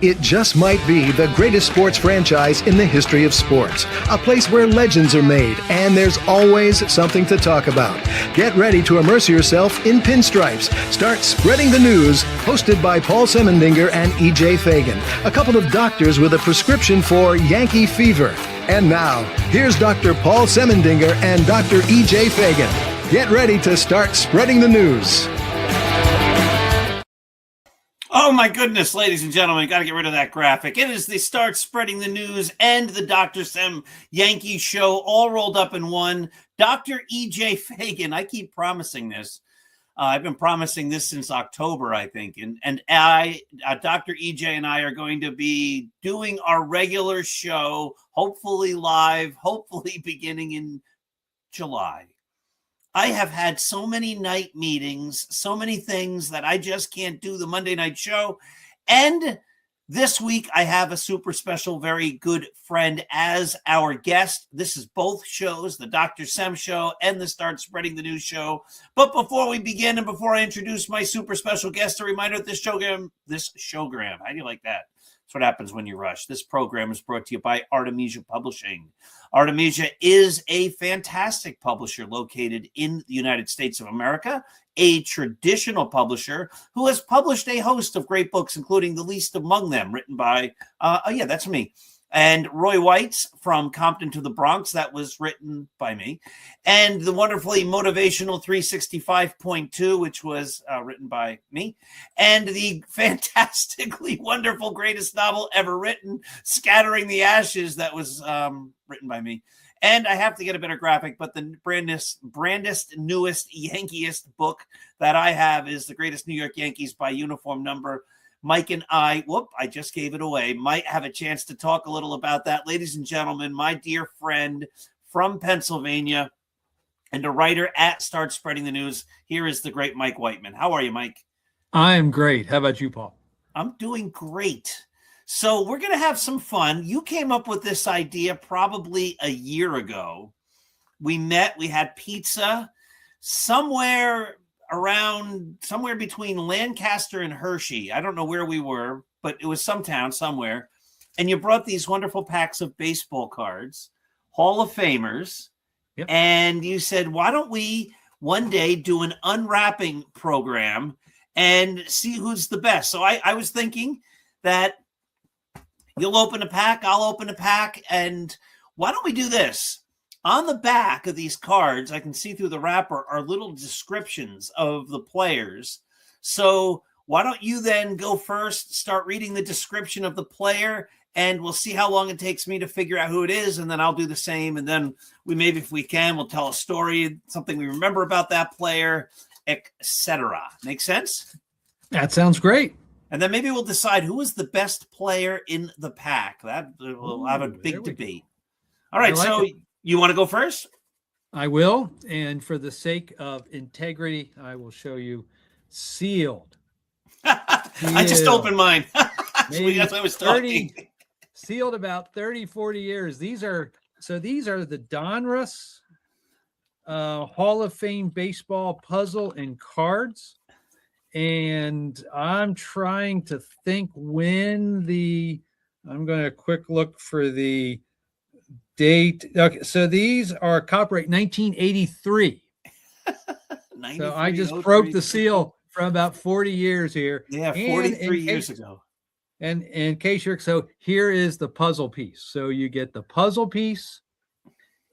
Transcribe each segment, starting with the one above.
It just might be the greatest sports franchise in the history of sports. A place where legends are made, and there's always something to talk about. Get ready to immerse yourself in pinstripes. Start spreading the news. Hosted by Paul Semendinger and E.J. Fagan, a couple of doctors with a prescription for Yankee fever. And now, here's Dr. Paul Semendinger and Dr. E.J. Fagan. Get ready to start spreading the news. Oh my goodness, ladies and gentlemen, got to get rid of that graphic. It is the Start Spreading the News and the Dr. Sem Yankee Show all rolled up in one. Dr. E.J. Fagan, I keep promising this. I've been promising this since October, I think. And Dr. E.J. and I are going to be doing our regular show, hopefully live, hopefully beginning in July. I have had so many night meetings, so many things that I just can't do the Monday night show. And this week, I have a super special, very good friend as our guest. This is both shows, the Dr. Sem Show and the Start Spreading the News Show. But before we begin and before I introduce my super special guest, a reminder that this showgram, how do you like that? That's what happens when you rush. This program is brought to you by Artemisia Publishing. Artemisia is a fantastic publisher located in the United States of America, a traditional publisher who has published a host of great books, including the least among them written by, that's me, and Roy White's From Compton to the Bronx, that was written by me, and the wonderfully motivational 365.2, which was written by me, and the fantastically wonderful greatest novel ever written, Scattering the Ashes, that was written by me. And I have to get a better graphic, but the brandest, newest, yankiest book that I have is The Greatest New York Yankees by Uniform Number. Mike and I just gave it away, might have a chance to talk a little about that. Ladies and gentlemen, my dear friend from Pennsylvania and a writer at Start Spreading the News, here is the great Mike Whiteman. How are you, Mike? I am great. How about you, Paul? I'm doing great. So we're going to have some fun. You came up with this idea probably a year ago. We met, we had pizza somewhere between Lancaster and Hershey. I don't know where we were, but it was some town somewhere. And you brought these wonderful packs of baseball cards, Hall of Famers. Yep. And you said, why don't we one day do an unwrapping program and see who's the best? So I was thinking that you'll open a pack, I'll open a pack. And why don't we do this? On the back of these cards, I can see through the wrapper, are little descriptions of the players. So why don't you then go first, start reading the description of the player, and we'll see how long it takes me to figure out who it is, and then I'll do the same. And then if we can, we'll tell a story, something we remember about that player, etc. Make sense? That sounds great. And then maybe we'll decide who is the best player in the pack. That will have a big debate. All right, so you want to go first? I will. And for the sake of integrity, I will show you sealed. I just opened mine. That's why I was talking. Sealed about 30, 40 years. These are the Donruss Hall of Fame baseball puzzle and cards. And I'm trying to think when I'm going to quick look for the date. Okay, so these are copyright 1983. So I just broke the seal from about 40 years here. Yeah, 43 years ago. And in case so here is the puzzle piece. So you get the puzzle piece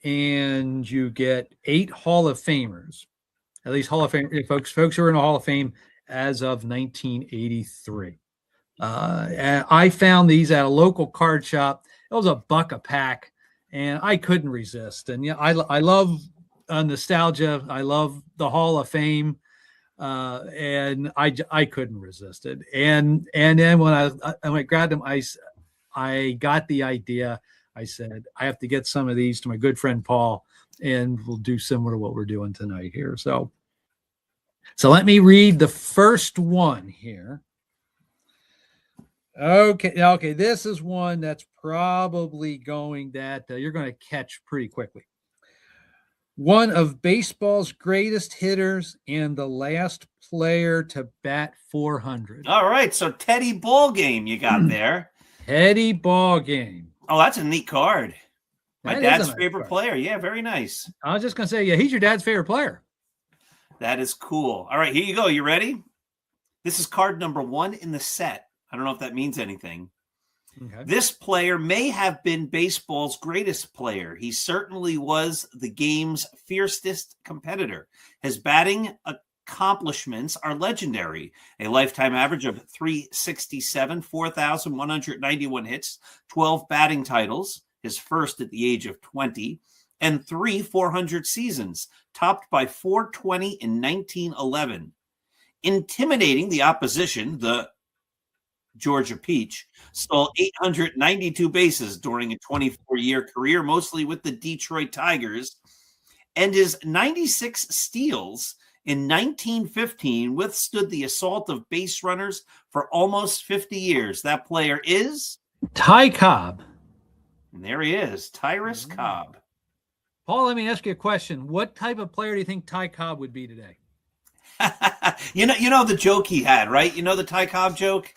and you get 8 Hall of Famers, at least Hall of Fame folks who are in the Hall of Fame as of 1983. And I found these at a local card shop. It was $1 a pack, and I couldn't resist. And I love nostalgia. I love the Hall of Fame, and I couldn't resist it. And then when I grabbed them, I got the idea. I said I have to get some of these to my good friend Paul, and we'll do similar to what we're doing tonight here. So let me read the first one here. Okay. This is one that's probably you're going to catch pretty quickly. one of baseball's greatest hitters and the last player to bat 400. All right, so Teddy Ballgame you got there. Teddy Ballgame. Oh, that's a neat card. My That is dad's a nice favorite card. player. Yeah, very nice. I was just going to say, yeah, he's your dad's favorite player. That is cool. All right, here you go. You ready? This is card number 1 in the set. I don't know if that means anything. Okay. This player may have been baseball's greatest player. He certainly was the game's fiercest competitor. His batting accomplishments are legendary. A lifetime average of .367, 4,191 hits, 12 batting titles, his first at the age of 20, and 3 400 seasons, topped by 420 in 1911. Intimidating the opposition, the Georgia Peach stole 892 bases during a 24-year career, mostly with the Detroit Tigers, and his 96 steals in 1915 withstood the assault of base runners for almost 50 years. That player is Ty Cobb. And there he is, Tyrus Cobb. Paul, let me ask you a question. What type of player do you think Ty Cobb would be today? You know the joke he had, right? You know the Ty Cobb joke?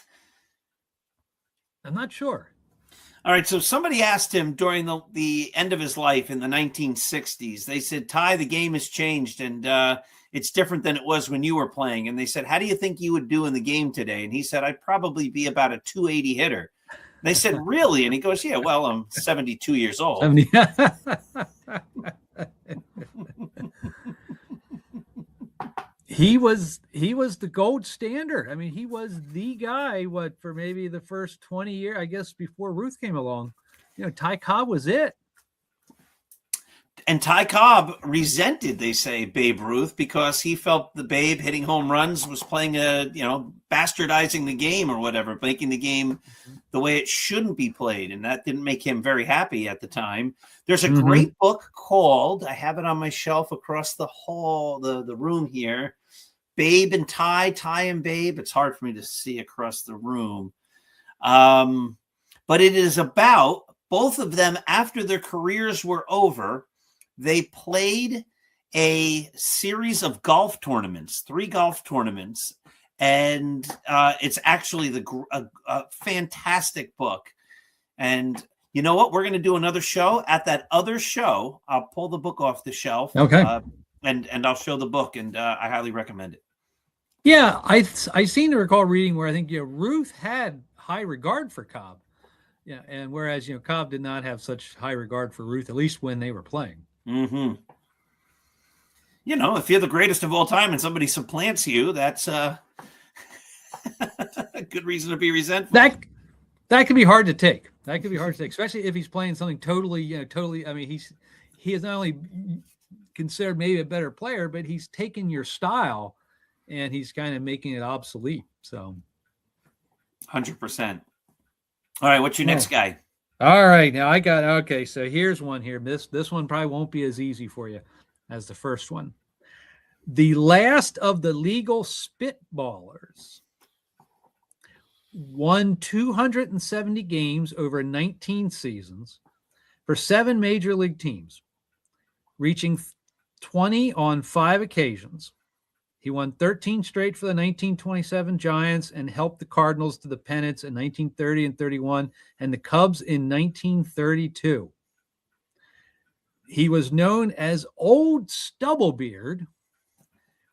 I'm not sure. All right, so somebody asked him during the end of his life in the 1960s. They said, Ty, the game has changed, and it's different than it was when you were playing. And they said, how do you think you would do in the game today? And he said, I'd probably be about a 280 hitter. They said, really? And he goes, yeah, well, I'm 72 years old. 70. He was the gold standard. I mean, he was the guy, for maybe the first 20 years, I guess, before Ruth came along. Ty Cobb was it. And Ty Cobb resented, they say, Babe Ruth because he felt the Babe hitting home runs was playing bastardizing the game or whatever, making the game the way it shouldn't be played. And that didn't make him very happy at the time. There's a great book called, I have it on my shelf across the hall, the room here, Babe and Ty, Ty and Babe. It's hard for me to see across the room. But it is about both of them after their careers were over. They played a series of golf tournaments, 3 golf tournaments, and it's actually a fantastic book. And you know what? We're going to do another show. At that other show, I'll pull the book off the shelf. Okay. And I'll show the book, and I highly recommend it. Yeah, I seem to recall reading where I think Ruth had high regard for Cobb. Yeah, and whereas Cobb did not have such high regard for Ruth, at least when they were playing. Mm-hmm. If you're the greatest of all time and somebody supplants you, that's a good reason to be resentful. That can be hard to take. That could be hard to take, especially if he's playing something totally. I mean, he is not only considered maybe a better player, but he's taken your style and he's kind of making it obsolete. So, 100%. All right, what's your next guy? All right, now okay, so here's one here. This one probably won't be as easy for you as the first one. The last of the legal spitballers won 270 games over 19 seasons for 7 major league teams, reaching 20 on 5 occasions. He won 13 straight for the 1927 Giants and helped the Cardinals to the pennants in 1930 and 31 and the Cubs in 1932. He was known as Old Stubblebeard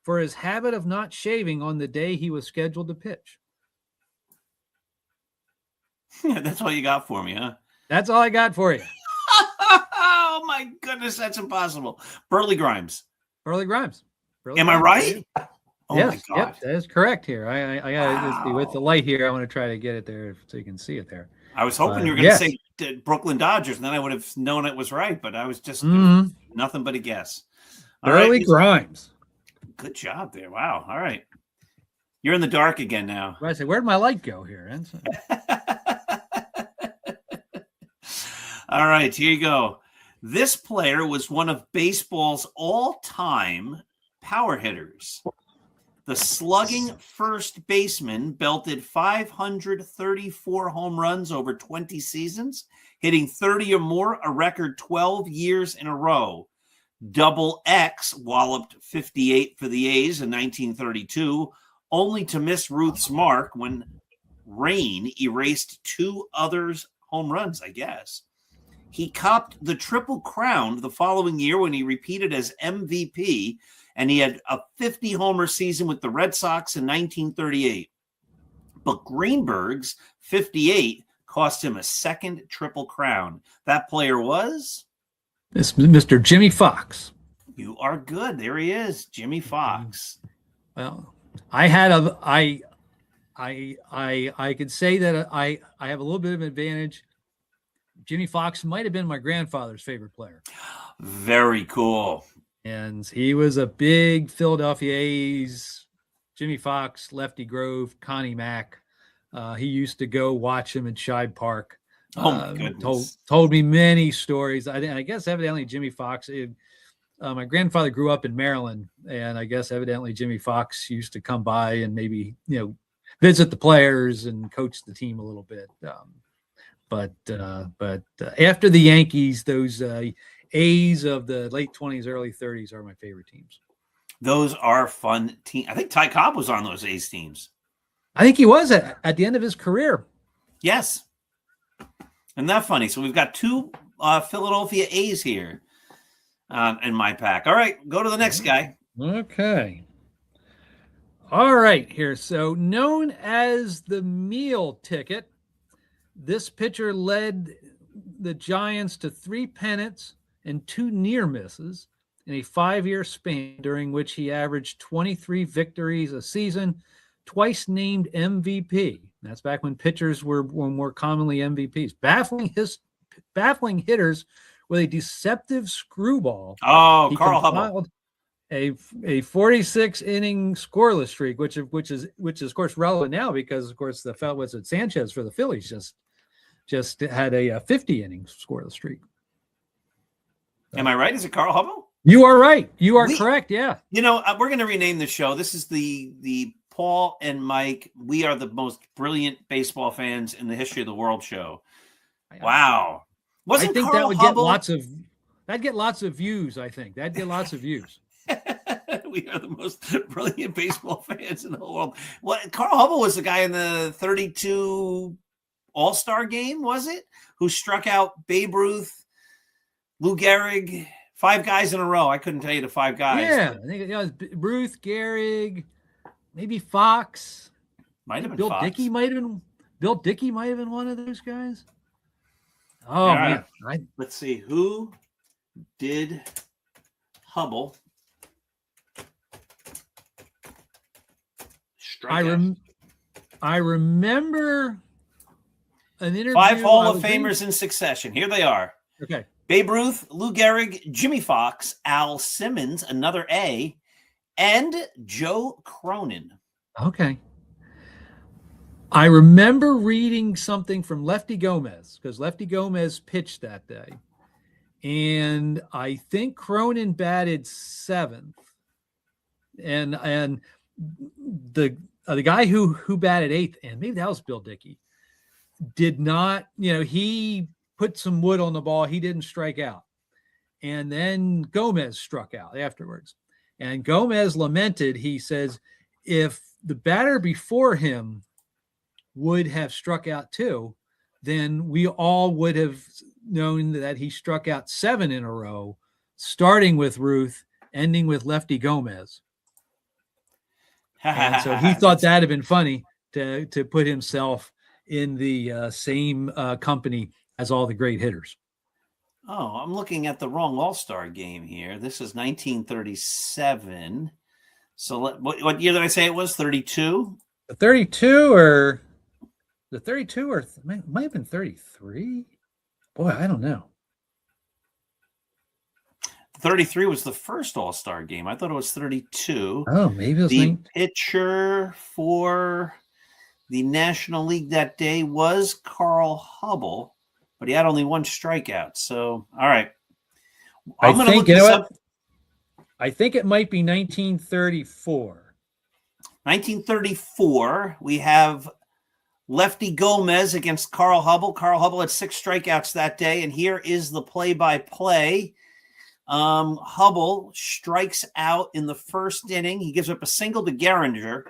for his habit of not shaving on the day he was scheduled to pitch. Yeah, that's all you got for me, huh? That's all I got for you. Oh, my goodness, that's impossible. Burley Grimes. Am I right? Oh, yes, my God. Yep, that is correct here. I got to with the light here. I want to try to get it there so you can see it there. I was hoping you were going to say Brooklyn Dodgers, and then I would have known it was right, but I was just nothing but a guess. Burley Grimes. Good job there. Wow. All right. You're in the dark again now. I say, where'd my light go here? All right, here you go. This player was one of baseball's all-time power hitters. The slugging first baseman belted 534 home runs over 20 seasons, hitting 30 or more, a record 12 years in a row. Double X walloped 58 for the A's in 1932, only to miss Ruth's mark when rain erased 2 others' home runs, I guess. He copped the Triple Crown the following year when he repeated as MVP, and he had a 50-homer season with the Red Sox in 1938. But Greenberg's 58 cost him a second Triple Crown. That player was? This Mr. Jimmy Fox. You are good. There he is, Jimmy Fox. Well, I could say that I have a little bit of an advantage. Jimmy Fox might have been my grandfather's favorite player. Very cool. And he was a big Philadelphia A's. Jimmy Fox, Lefty Grove, Connie Mack. He used to go watch him at Shibe Park. Oh my goodness! Told me many stories. I guess evidently Jimmy Fox. My grandfather grew up in Maryland, and I guess evidently Jimmy Fox used to come by and maybe visit the players and coach the team a little bit. But after the Yankees, those A's of the late 20s, early 30s are my favorite teams. Those are fun teams. I think Ty Cobb was on those A's teams. I think he was at the end of his career. Yes. Isn't that funny? So we've got 2 Philadelphia A's here in my pack. All right, go to the next guy. Okay. All right, here. So known as the meal ticket, this pitcher led the Giants to 3 pennants and 2 near misses in a 5-year span, during which he averaged 23 victories a season, twice named MVP. That's back when pitchers were more commonly MVPs. Baffling hitters with a deceptive screwball. Oh, Carl Hubbell. A 46-inning scoreless streak, which is of course relevant now because of course the fellow was at Sanchez for the Phillies just had a 50-inning scoreless streak. Am I right? Is it Carl Hubbell? You are right. You are correct. Yeah. We're going to rename the show. This is the Paul and Mike. We are the most brilliant baseball fans in the history of the world show. Wow. I think that would get that'd get lots of views. I think that'd get lots of views. We are the most brilliant baseball fans in the whole world. Carl Hubbell was the guy in the 32 All-Star game, was it? Who struck out Babe Ruth, Lou Gehrig, 5 guys in a row. I couldn't tell you the 5 guys. Yeah, I think it was Ruth, Gehrig, maybe Fox. Might have been Bill Fox. Dickey might have been one of those guys. Oh, right. man. Let's see. Who did Hubbell strike out? I remember an interview. 5 Hall of Famers in succession. Here they are. Okay. Babe Ruth, Lou Gehrig, Jimmy Fox, Al Simmons, another A, and Joe Cronin. Okay. I remember reading something from Lefty Gomez because Lefty Gomez pitched that day. And I think Cronin batted 7th. And the guy who batted 8th, and maybe that was Bill Dickey, did not, he put some wood on the ball. He didn't strike out. And then Gomez struck out afterwards. And Gomez lamented, he says, if the batter before him would have struck out too, then we all would have known that he struck out 7 in a row, starting with Ruth, ending with Lefty Gomez. And so he thought that had been funny to put himself in the same company as all the great hitters. Oh, I'm looking at the wrong All-Star game here. This is 1937. So what year did I say it was? 32? The 32 or might have been 33. Boy, I don't know. 33 was the first All-Star game. I thought it was 32. Oh, maybe it was the pitcher for the National League that day was Carl Hubbell, but he had only 1 strikeout. So, all right. I'm going to look this up. I think it might be 1934. 1934, we have Lefty Gomez against Carl Hubbell. Carl Hubbell had 6 strikeouts that day, and here is the play-by-play. Hubble strikes out in the first inning. He gives up a single to Gehringer.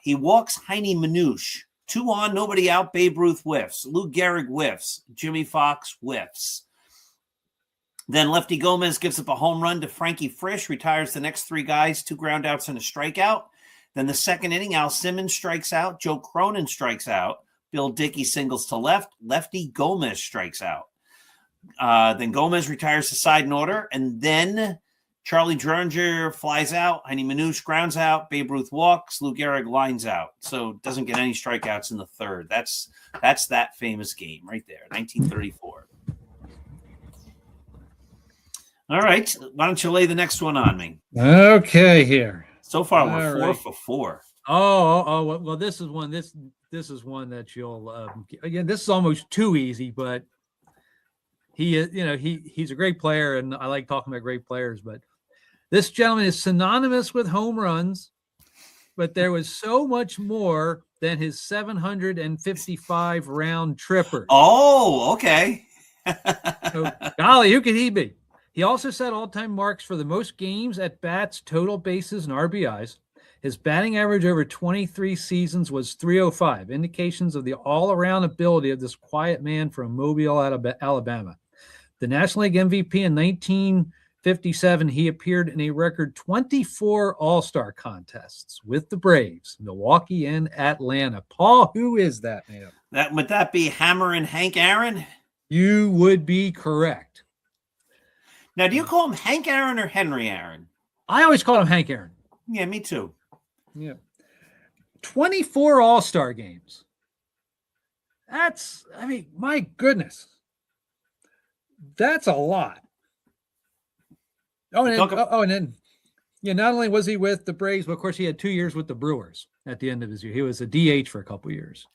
He walks Heine Manouche. 2 on, nobody out. Babe Ruth whiffs. Lou Gehrig whiffs. Jimmy Fox whiffs. Then Lefty Gomez gives up a home run to Frankie Frisch, retires the next 3 guys, 2 ground outs and a strikeout. Then the second inning, Al Simmons strikes out. Joe Cronin strikes out. Bill Dickey singles to left. Lefty Gomez strikes out. Then Gomez retires to side in order. And then Charlie Druringer flies out. Heine Manouche grounds out. Babe Ruth walks. Lou Gehrig lines out. So doesn't get any strikeouts in the third. That's that famous game right there, 1934. All right. Why don't you lay the next one on me? Okay, here. So far, we're 4 for 4. Well, this is one. This is one that you'll again. This is almost too easy, but he is. He's a great player, and I like talking about great players. But this gentleman is synonymous with home runs, but there was so much more than his 755 round tripper. Oh, okay. So, golly, who could he be? He also set all-time marks for the most games, at bats, total bases, and RBIs. His batting average over 23 seasons was .305, indications of the all-around ability of this quiet man from Mobile, Alabama. The National League MVP in 1957, he appeared in a record 24 All-Star contests with the Braves, Milwaukee, and Atlanta. Paul, who is that man? Would that be Hammerin' Hank Aaron? You would be correct. Now, do you call him Hank Aaron or Henry Aaron? I always call him Hank Aaron. Yeah, me too. Yeah. 24 All-Star games. My goodness. That's a lot. And then, not only was he with the Braves, but of course he had 2 years with the Brewers at the end of his year. He was a DH for a couple of years.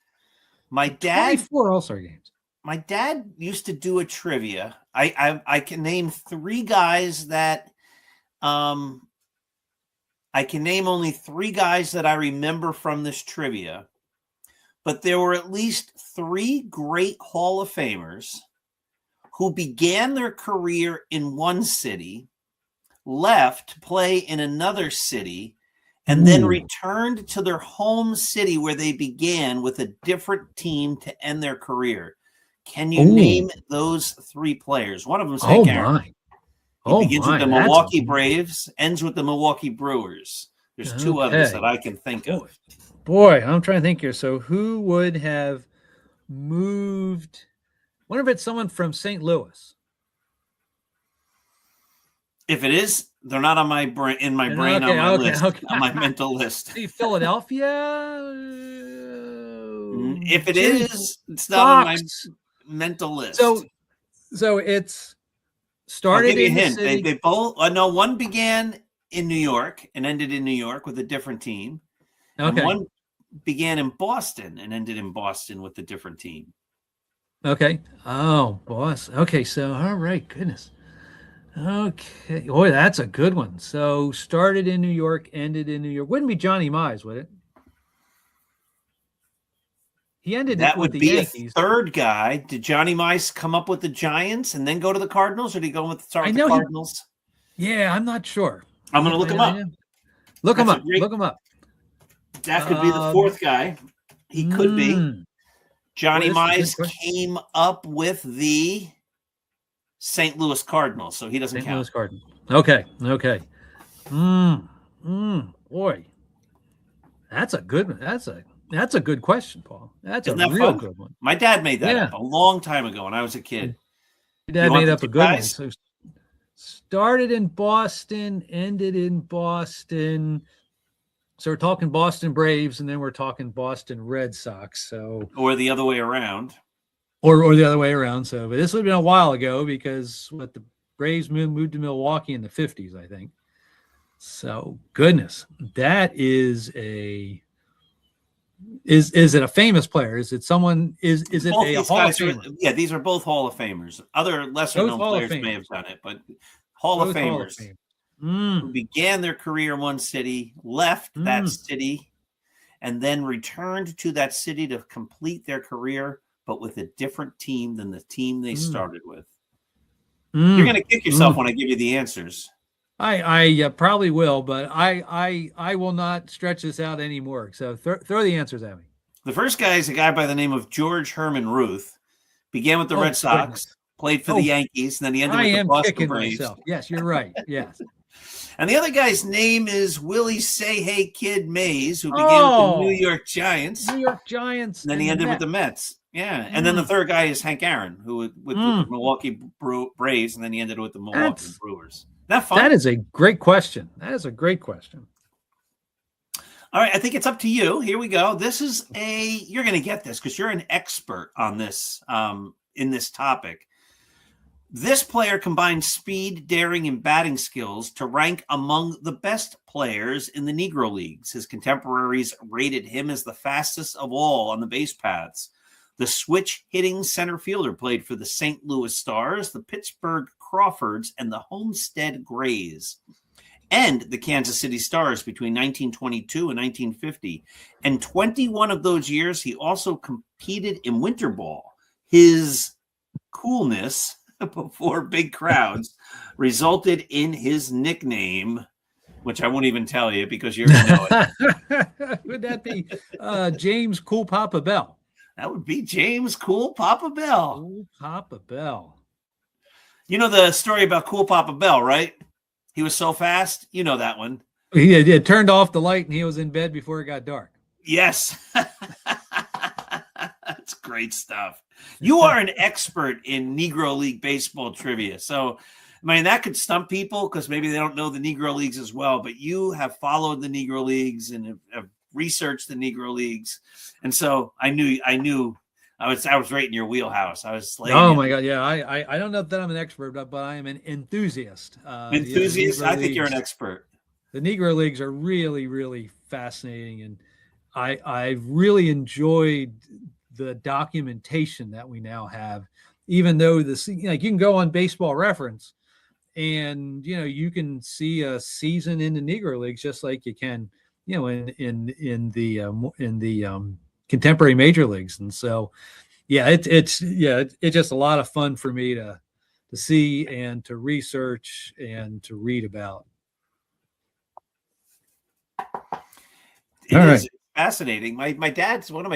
My dad 24 All-Star games. My dad used to do a trivia. I can name 3 guys that I can name only 3 guys that I remember from this trivia, but there were at least 3 great Hall of Famers who began their career in one city, left to play in another city, and then returned to their home city where they began with a different team to end their career. Can you name those 3 players? One of them is Hank Aaron. He begins with the Milwaukee Braves, ends with the Milwaukee Brewers. There's 2 others that I can think of. Boy, I'm trying to think here. So who would have moved? Wonder if it's someone from St. Louis. If it is, they're not on my brain. On my mental list. Philadelphia. If it is, it's not on my mental list. So it's started. I'll give you in a hint. the city. They both. One began in New York and ended in New York with a different team. Okay. And one began in Boston and ended in Boston with a different team. Okay. Oh, boss. Okay. So, all right. Goodness. Okay. Boy, that's a good one. So, started in New York, ended in New York. Wouldn't be Johnny Mize, would it? He ended that with would the be Yankees. A third guy. Did Johnny Mize come up with the Giants and then go to the Cardinals, or did he go with the Cardinals? I'm not sure. I'm going to look him up. Look him up. Look him up. That could be the 4th guy. He could be. Johnny Mize came up with the St. Louis Cardinals, so he doesn't count. St. Louis Cardinals. Okay. Boy, that's a good one. That's a good question, Paul. That's Isn't a that real fun? Good one. My dad made that up a long time ago when I was a kid. Your dad made up a good one. So started in Boston, ended in Boston. So we're talking Boston Braves, and then we're talking Boston Red Sox. So or the other way around. Or the other way around. So, but this would have been a while ago because the Braves moved to Milwaukee in the 50s, I think. So, goodness, that is a is it a famous player? Is it someone? Is it a Hall of Famer? These are both Hall of Famers. Other lesser known players may have done it, but Hall of Famers who began their career in one city, left that city, and then returned to that city to complete their career, but with a different team than the team they started with. You're going to kick yourself when I give you the answers. I probably will, but I will not stretch this out anymore. So throw the answers at me. The first guy is a guy by the name of George Herman Ruth. Began with the Red Sox, played for the Yankees, and then he ended with the Boston Braves. Myself. Yes, you're right. Yes. And the other guy's name is Willie Say Hey Kid Mays, who began with the New York Giants. New York Giants. And then he ended with the Mets. Yeah. And then the third guy is Hank Aaron, who with the Milwaukee Braves, and then he ended with the Milwaukee Brewers. Isn't that fun? That is a great question. That is a great question. All right, I think it's up to you. Here we go. This is you're going to get this because you're an expert on this in this topic. This player combined speed, daring, and batting skills to rank among the best players in the Negro Leagues. His contemporaries rated him as the fastest of all on the base paths. The switch-hitting center fielder played for the St. Louis Stars, the Pittsburgh Crawfords, and the Homestead Grays, and the Kansas City Stars between 1922 and 1950. And 21 of those years, he also competed in winter ball. His coolness before big crowds resulted in his nickname, which I won't even tell you because you're going to know it. Would that be James Cool Papa Bell? That would be James Cool Papa Bell. Cool Papa Bell. You know the story about Cool Papa Bell, right? He was so fast. You know that one. He had turned off the light and he was in bed before it got dark. Yes. That's great stuff. You are an expert in Negro League baseball trivia. So, I mean, that could stump people because maybe they don't know the Negro Leagues as well, but you have followed the Negro Leagues and have researched the Negro Leagues. And so I knew I was right in your wheelhouse. I was like, oh my God. Yeah. I don't know that I'm an expert, but I am an enthusiast. Enthusiast? I think you're an expert. The Negro Leagues are really, really fascinating. And I've really enjoyed the documentation that we now have, even though you can go on Baseball Reference and, you can see a season in the Negro Leagues just like you can, in the contemporary major leagues. And so, it's just a lot of fun for me to see and to research and to read about. It is fascinating. One of my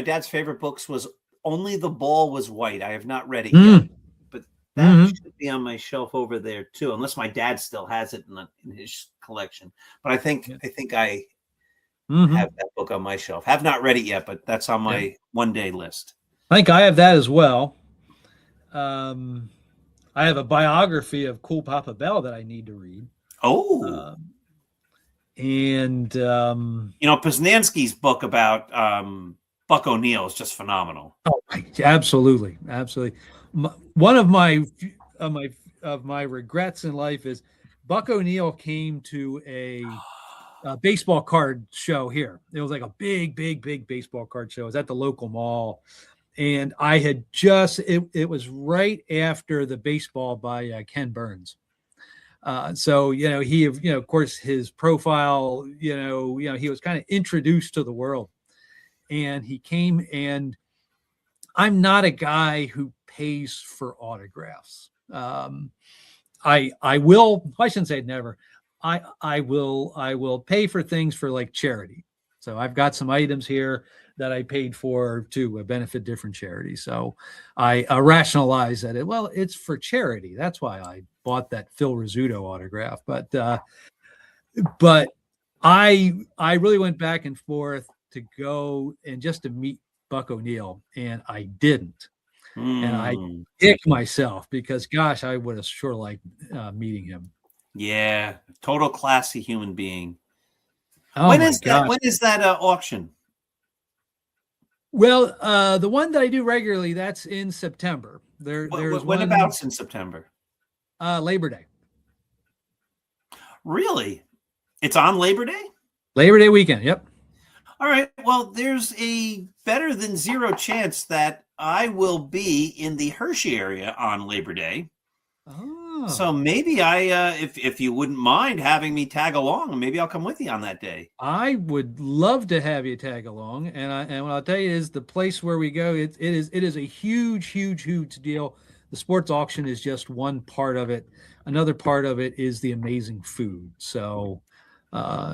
dad's favorite books was Only the Ball Was White. I have not read it yet, but that should be on my shelf over there too, unless my dad still has it in his collection. But I think I have that book on my shelf. Have not read it yet, but that's on my one-day list. I think I have that as well. I have a biography of Cool Papa Bell that I need to read. And Poznanski's book about Buck O'Neill is just phenomenal. Oh, absolutely. One of my regrets in life is Buck O'Neill came to a baseball card show here. It was like a big baseball card show. It was at the local mall. And I had it was right after the baseball by Ken Burns. So, he, of course, his profile, he was kind of introduced to the world, and he came, and I'm not a guy who pays for autographs. I shouldn't say never. I will pay for things for like charity. So I've got some items here that I paid for to benefit different charities. So I rationalize that it's for charity. That's why I bought that Phil Rizzuto autograph. But I really went back and forth to go and just to meet Buck O'Neill, and I didn't. And I kicked myself because, gosh, I would have sure liked meeting him. Yeah, total classy human being. Oh, when is that auction? Well, the one that I do regularly, that's in September. There's whenabouts in September? Labor Day. Really? It's on Labor Day? Labor Day weekend, yep. All right. Well, there's a better than zero chance that I will be in the Hershey area on Labor Day. Oh. So maybe if you wouldn't mind having me tag along, maybe I'll come with you on that day. I would love to have you tag along, and what I'll tell you is the place where we go. It is a huge deal. the sports auction is just one part of it. Another part of it is the amazing food. So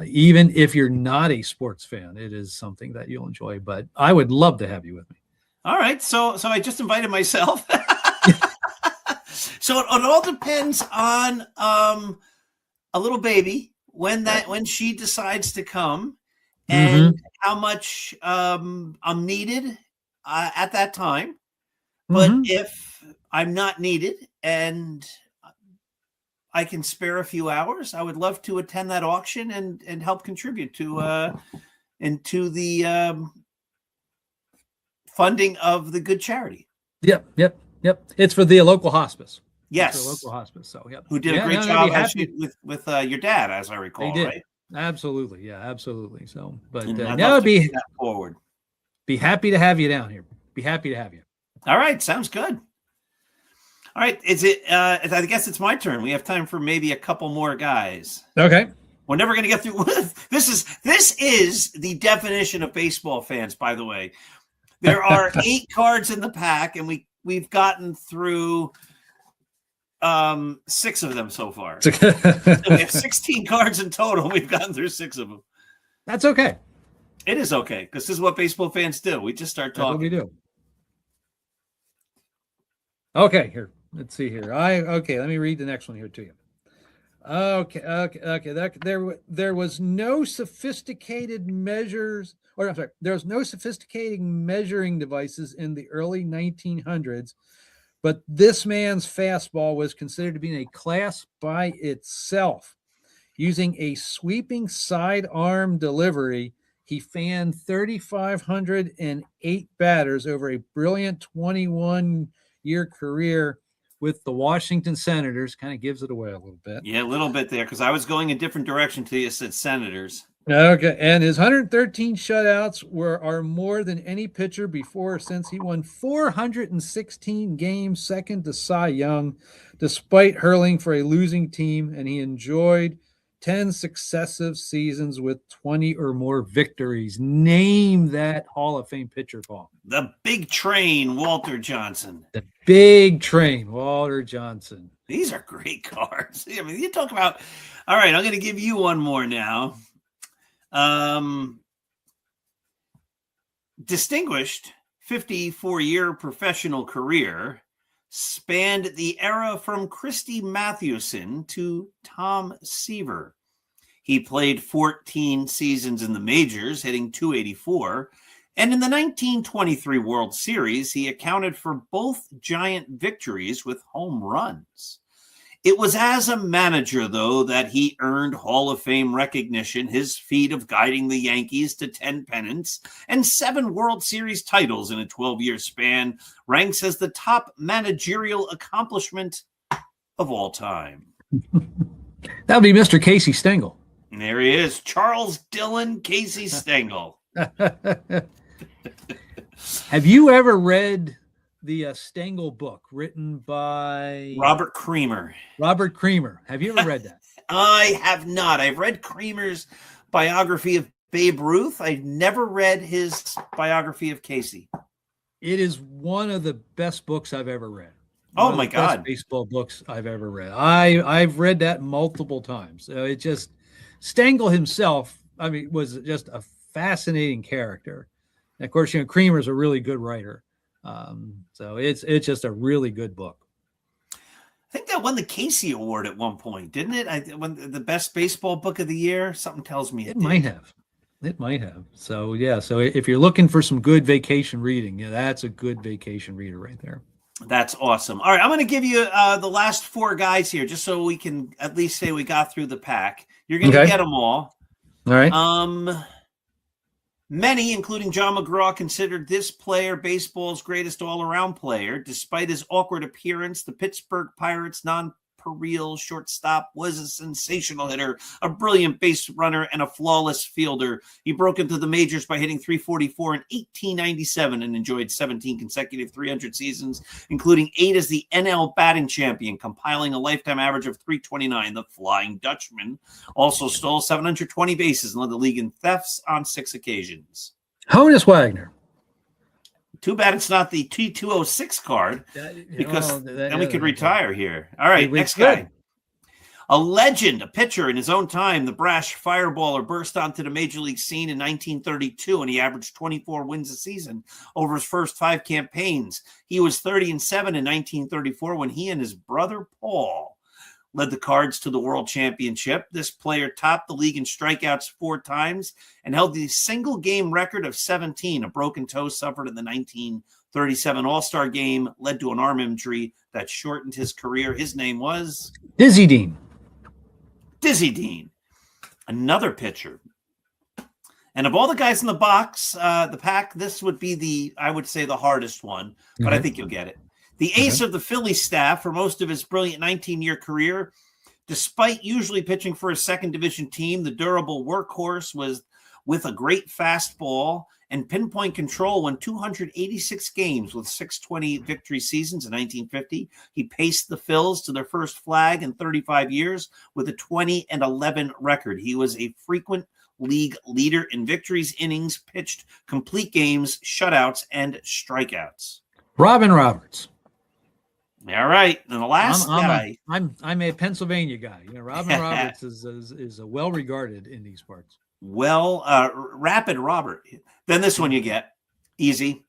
even if you're not a sports fan, it is something that you'll enjoy. But I would love to have you with me. All right. So I just invited myself. So it all depends on a little baby when she decides to come and how much I'm needed at that time. But if I'm not needed and I can spare a few hours, I would love to attend that auction and help contribute to into the funding of the good charity. Yep. It's for the local hospice. Yes, local hospice. So yep. Who did a great job with your dad, as I recall. They did. Right? Absolutely, yeah, absolutely. So, but now would be forward. Be happy to have you down here. Be happy to have you. All right, sounds good. All right, is it? I guess it's my turn. We have time for maybe a couple more guys. Okay. We're never going to get through. This is the definition of baseball fans. By the way, there are 8 cards in the pack, and we've gotten through 6 of them so far. So we have 16 cards in total. We've gotten through 6 of them. That's okay. It is okay because this is what baseball fans do. We just start talking. That's what we do. Okay, here. Let's see here. Let me read the next one here to you. Okay. There was no sophisticated measures, or I'm sorry, there was no sophisticated measuring devices in the early 1900s, but this man's fastball was considered to be in a class by itself. Using a sweeping sidearm delivery, he fanned 3,508 batters over a brilliant 21-year career with the Washington Senators. Kind of gives it away a little bit. Yeah, a little bit there because I was going a different direction till you said Senators. Okay, and his 113 shutouts are more than any pitcher before or since. He won 416 games, second to Cy Young, despite hurling for a losing team, and he enjoyed 10 successive seasons with 20 or more victories. Name that Hall of Fame pitcher, Paul. The Big Train, Walter Johnson. The Big Train, Walter Johnson. These are great cards. I mean, you talk about. All right, I'm going to give you one more now. Distinguished 54-year professional career, spanned the era from Christy Mathewson to Tom Seaver. He played 14 seasons in the majors, hitting .284, and in the 1923 World Series, he accounted for both giant victories with home runs. It was as a manager, though, that he earned Hall of Fame recognition, his feat of guiding the Yankees to 10 pennants and 7 World Series titles in a 12-year span ranks as the top managerial accomplishment of all time. That would be Mr. Casey Stengel. And there he is, Charles Dillon Casey Stengel. Have you ever read the Stengel book written by Robert Creamer? Robert Creamer. Have you ever read that? I have not. I've read Creamer's biography of Babe Ruth. I've never read his biography of Casey. It is one of the best books I've ever read. Oh my God. Best baseball books I've ever read. I've read that multiple times. It just, Stengel himself, I mean, was just a fascinating character. And of course, Creamer's a really good writer. So it's just a really good book. I think that won the Casey Award at one point, didn't it? When the best baseball book of the year. Something tells me it might have. It might have. So yeah. So if you're looking for some good vacation reading, that's a good vacation reader right there. That's awesome. All right, I'm going to give you the last 4 guys here, just so we can at least say we got through the pack. You're going to get them all. All right. Many, including John McGraw, considered this player baseball's greatest all-around player. Despite his awkward appearance, the Pittsburgh Pirates non-pareil shortstop was a sensational hitter, a brilliant base runner, and a flawless fielder. He broke into the majors by hitting .344 in 1897 and enjoyed 17 consecutive 300 seasons, including 8 as the NL batting champion, compiling a lifetime average of .329. The Flying Dutchman also stole 720 bases and led the league in thefts on 6 occasions. Honus Wagner. Too bad it's not the T206 card, because then we could retire here. All right, next guy. A legend, a pitcher in his own time, the brash fireballer burst onto the major league scene in 1932, and he averaged 24 wins a season over his first 5 campaigns. He was 30-7 in 1934 when he and his brother Paul led the Cards to the World Championship. This player topped the league in strikeouts 4 times and held the single-game record of 17. A broken toe suffered in the 1937 All-Star Game led to an arm injury that shortened his career. His name was Dizzy Dean. Dizzy Dean, another pitcher. And of all the guys in the box, the pack, this would be I would say the hardest one, but I think you'll get it. The ace of the Phillies staff for most of his brilliant 19-year career, despite usually pitching for a second division team, the durable workhorse was with a great fastball and pinpoint control won 286 games with 620 victory seasons in 1950. He paced the Phils to their first flag in 35 years with a 20-11 record. He was a frequent league leader in victories, innings pitched, complete games, shutouts, and strikeouts. Robin Roberts. All right, and the last guy. I'm a Pennsylvania guy. Robin Roberts is well regarded in these parts. Rapid Robert. Then this one you get easy.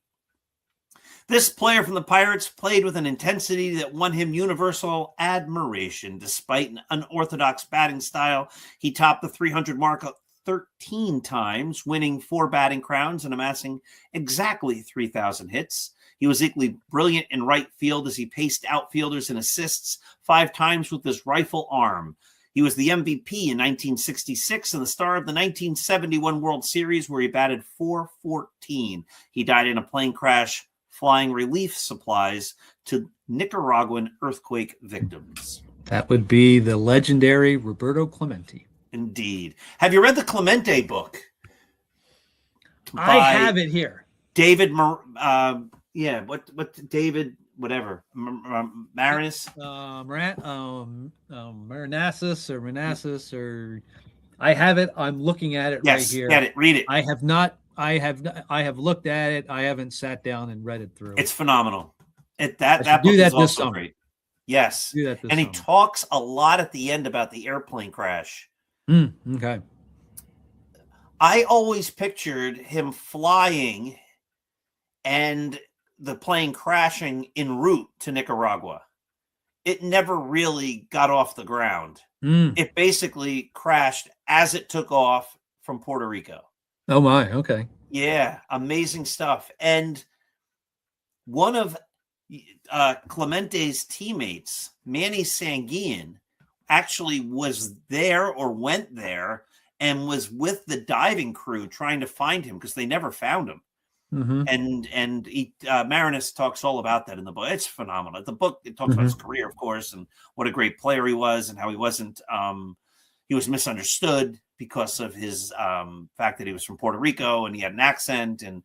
This player from the Pirates played with an intensity that won him universal admiration. Despite an unorthodox batting style, he topped the 300 mark 13 times, winning 4 batting crowns and amassing exactly 3,000 hits. He was equally brilliant in right field as he paced outfielders and assists 5 times with his rifle arm. He was the MVP in 1966 and the star of the 1971 World Series, where he batted .414. He died in a plane crash flying relief supplies to Nicaraguan earthquake victims. That would be the legendary Roberto Clemente. Indeed. Have you read the Clemente book? I have it here. David, David, whatever, Marinus? Marinassus, or I have it. I'm looking at it right here. Get it. Read it. I have looked at it. I haven't sat down and read it through. It's phenomenal. That book is also great. Yes. Do that this summer. He talks a lot at the end about the airplane crash. Okay. I always pictured him flying and the plane crashing en route to Nicaragua. It never really got off the ground. It basically crashed as it took off from Puerto Rico. Oh my, okay. Yeah, amazing stuff. And one of Clemente's teammates, Manny Sanguillen, actually was there or went there and was with the diving crew trying to find him because they never found him. And Marinus talks all about that in the book. It's phenomenal. The book, it talks about his career, of course, and what a great player he was and how he wasn't he was misunderstood because of his fact that he was from Puerto Rico and he had an accent and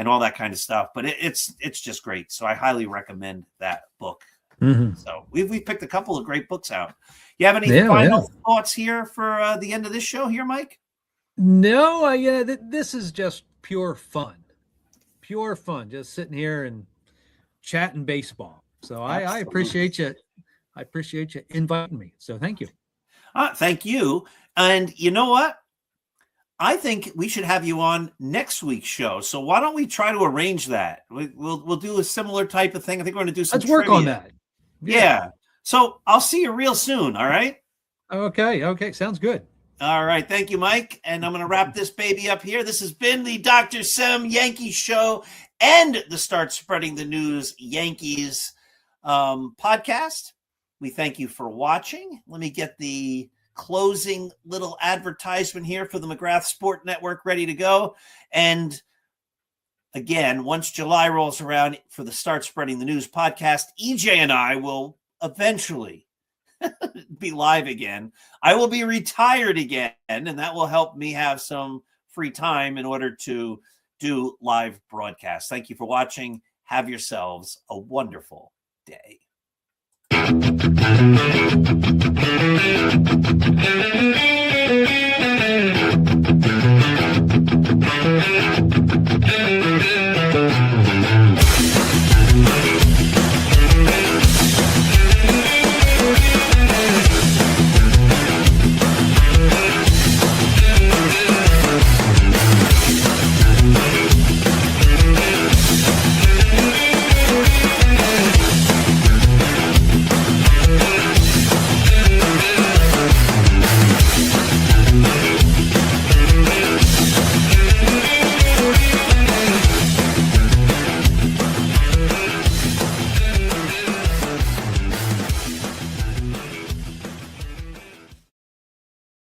all that kind of stuff. But it's just great. So I highly recommend that book. So we've picked a couple of great books out. You have any final thoughts here for the end of this show here, Mike? No, this is just pure fun. Pure fun, just sitting here and chatting baseball. So I appreciate you. I appreciate you inviting me. So thank you. Thank you. And you know what? I think we should have you on next week's show. So why don't we try to arrange that? We'll do a similar type of thing. I think we're going to do some Let's work on that. Yeah. So I'll see you real soon. All right. Okay. Sounds good. All right. Thank you, Mike. And I'm going to wrap this baby up here. This has been the Dr. Sem Yankees show and the Start Spreading the News Yankees podcast. We thank you for watching. Let me get the closing little advertisement here for the McGrath Sport Network ready to go. And again, once July rolls around for the Start Spreading the News podcast, EJ and I will eventually be live again. I will be retired again, and that will help me have some free time in order to do live broadcasts. Thank you for watching. Have yourselves a wonderful day.